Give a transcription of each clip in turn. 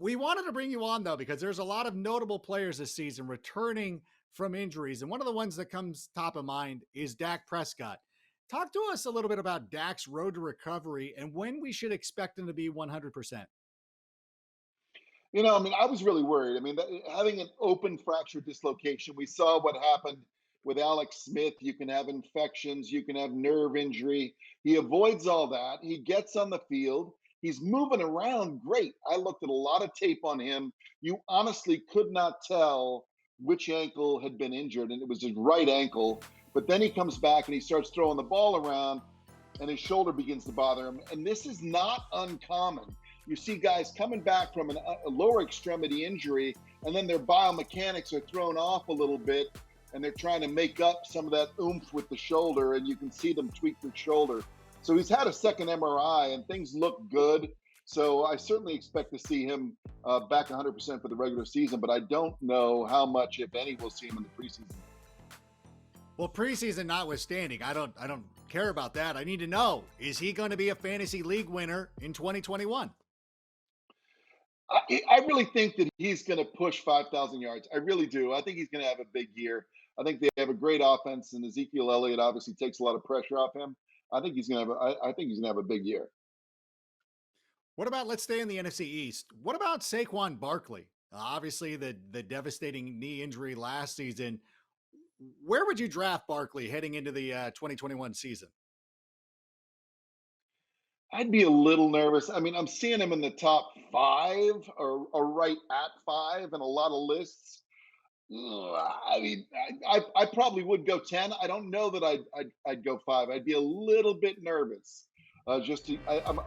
We wanted to bring you on though because there's a lot of notable players this season returning from injuries, and one of the ones that comes top of mind is Dak Prescott. Talk to us a little bit about Dak's road to recovery and when we should expect him to be 100%. I was really worried. Having an open fracture dislocation, we saw what happened with Alex Smith. You can have infections, you can have nerve injury. He avoids all that. He gets on the field. He's moving around great. I looked at a lot of tape on him. You honestly could not tell which ankle had been injured, and it was his right ankle. But then he comes back and he starts throwing the ball around, and his shoulder begins to bother him. And this is not uncommon. You see guys coming back from a lower extremity injury, and then their biomechanics are thrown off a little bit, and they're trying to make up some of that oomph with the shoulder, and you can see them tweak their shoulder. So he's had a second MRI, and things look good. So I certainly expect to see him back 100% for the regular season, but I don't know how much, if any, we'll see him in the preseason. Well, preseason notwithstanding, I don't care about that. I need to know, is he going to be a fantasy league winner in 2021? I really think that he's going to push 5,000 yards. I really do. I think he's going to have a big year. I think they have a great offense, and Ezekiel Elliott obviously takes a lot of pressure off him. I think he's going to have. I think he's going to have a big year. What about, let's stay in the NFC East. What about Saquon Barkley? Obviously, the devastating knee injury last season. Where would you draft Barkley heading into the 2021 season? I'd be a little nervous. I'm seeing him in the top five or right at five in a lot of lists. I probably would go 10. I don't know that I'd go five. I'd be a little bit nervous. I'd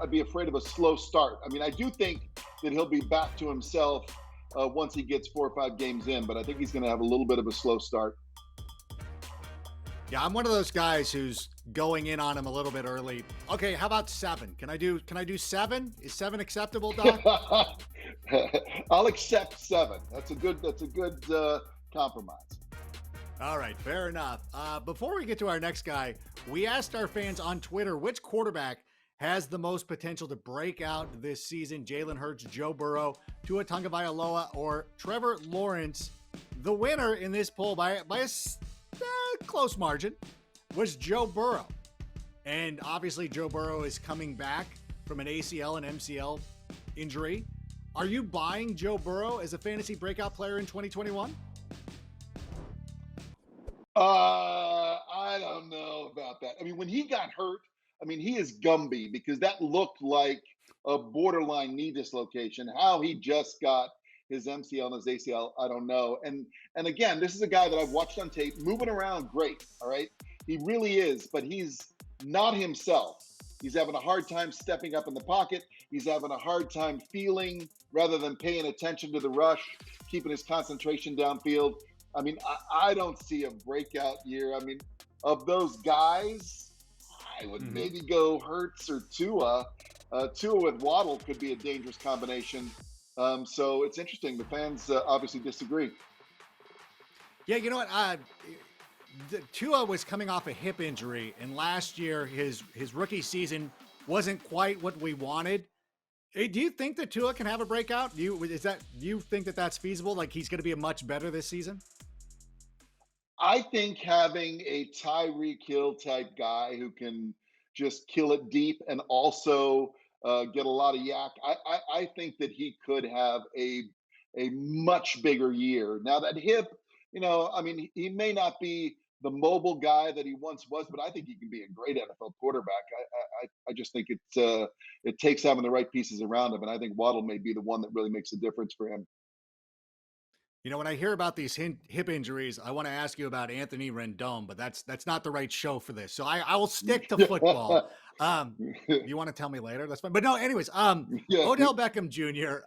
be afraid of a slow start. I do think that he'll be back to himself once he gets 4 or 5 games in, but I think he's going to have a little bit of a slow start. Yeah, I'm one of those guys who's going in on him a little bit early. Okay, how about 7? Can I do 7? Is 7 acceptable, Doc? I'll accept 7. That's a good compromise. All right, fair enough. Before we get to our next guy, we asked our fans on Twitter which quarterback has the most potential to break out this season: Jalen Hurts, Joe Burrow, Tua Tagovailoa, or Trevor Lawrence. The winner in this poll by a close margin was Joe Burrow. And obviously Joe Burrow is coming back from an ACL and MCL injury. Are you buying Joe Burrow as a fantasy breakout player in 2021? I don't know about that. When he got hurt, he is Gumby because that looked like a borderline knee dislocation. How he just got his MCL and his ACL, I don't know. And again, this is a guy that I've watched on tape, moving around great. All right, he really is, but he's not himself. He's having a hard time stepping up in the pocket. He's having a hard time feeling rather than paying attention to the rush, keeping his concentration downfield. I don't see a breakout year. Of those guys, I would maybe go Hurts or Tua. Tua with Waddle could be a dangerous combination. So it's interesting. The fans obviously disagree. Yeah, you know what? Tua was coming off a hip injury, and last year his rookie season wasn't quite what we wanted. Hey, do you think that Tua can have a breakout? Do you think that that's feasible? Like he's going to be a much better this season? I think having a Tyreek Hill type guy who can just kill it deep and also get a lot of yak, I think that he could have a much bigger year. Now that hip, he may not be the mobile guy that he once was, but I think he can be a great NFL quarterback. I just think it takes having the right pieces around him, and I think Waddle may be the one that really makes a difference for him. When I hear about these hip injuries, I want to ask you about Anthony Rendon, but that's not the right show for this. So I will stick to football. You want to tell me later? That's fine. But no, anyways, Yeah. Odell Beckham Jr.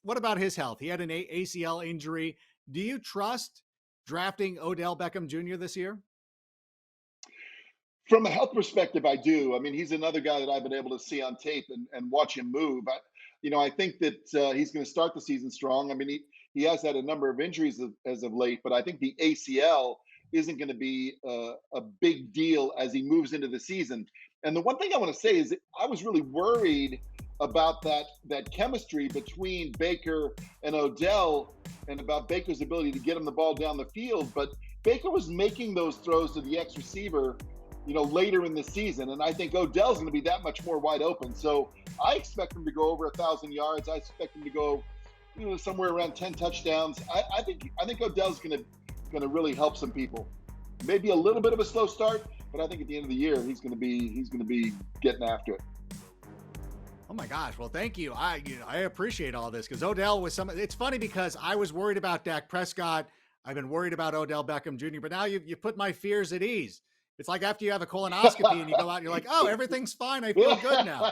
What about his health? He had an ACL injury. Do you trust drafting Odell Beckham Jr. this year? From a health perspective, I do. He's another guy that I've been able to see on tape and watch him move. I think that he's going to start the season strong. He has had a number of injuries as of late, but I think the ACL isn't going to be a big deal as he moves into the season. And the one thing I want to say is that I was really worried about that chemistry between Baker and Odell, and about Baker's ability to get him the ball down the field. But Baker was making those throws to the X receiver, later in the season, and I think Odell's going to be that much more wide open. So I expect him to go over 1,000 yards. I expect him to go, somewhere around 10 touchdowns. I think Odell's going to really help some people. Maybe a little bit of a slow start, but I think at the end of the year he's going to be getting after it. Oh my gosh. Well, thank you. I appreciate all this because Odell was it's funny because I was worried about Dak Prescott. I've been worried about Odell Beckham Jr., but now you put my fears at ease. It's like after you have a colonoscopy and you go out and you're like, oh, everything's fine. I feel good now.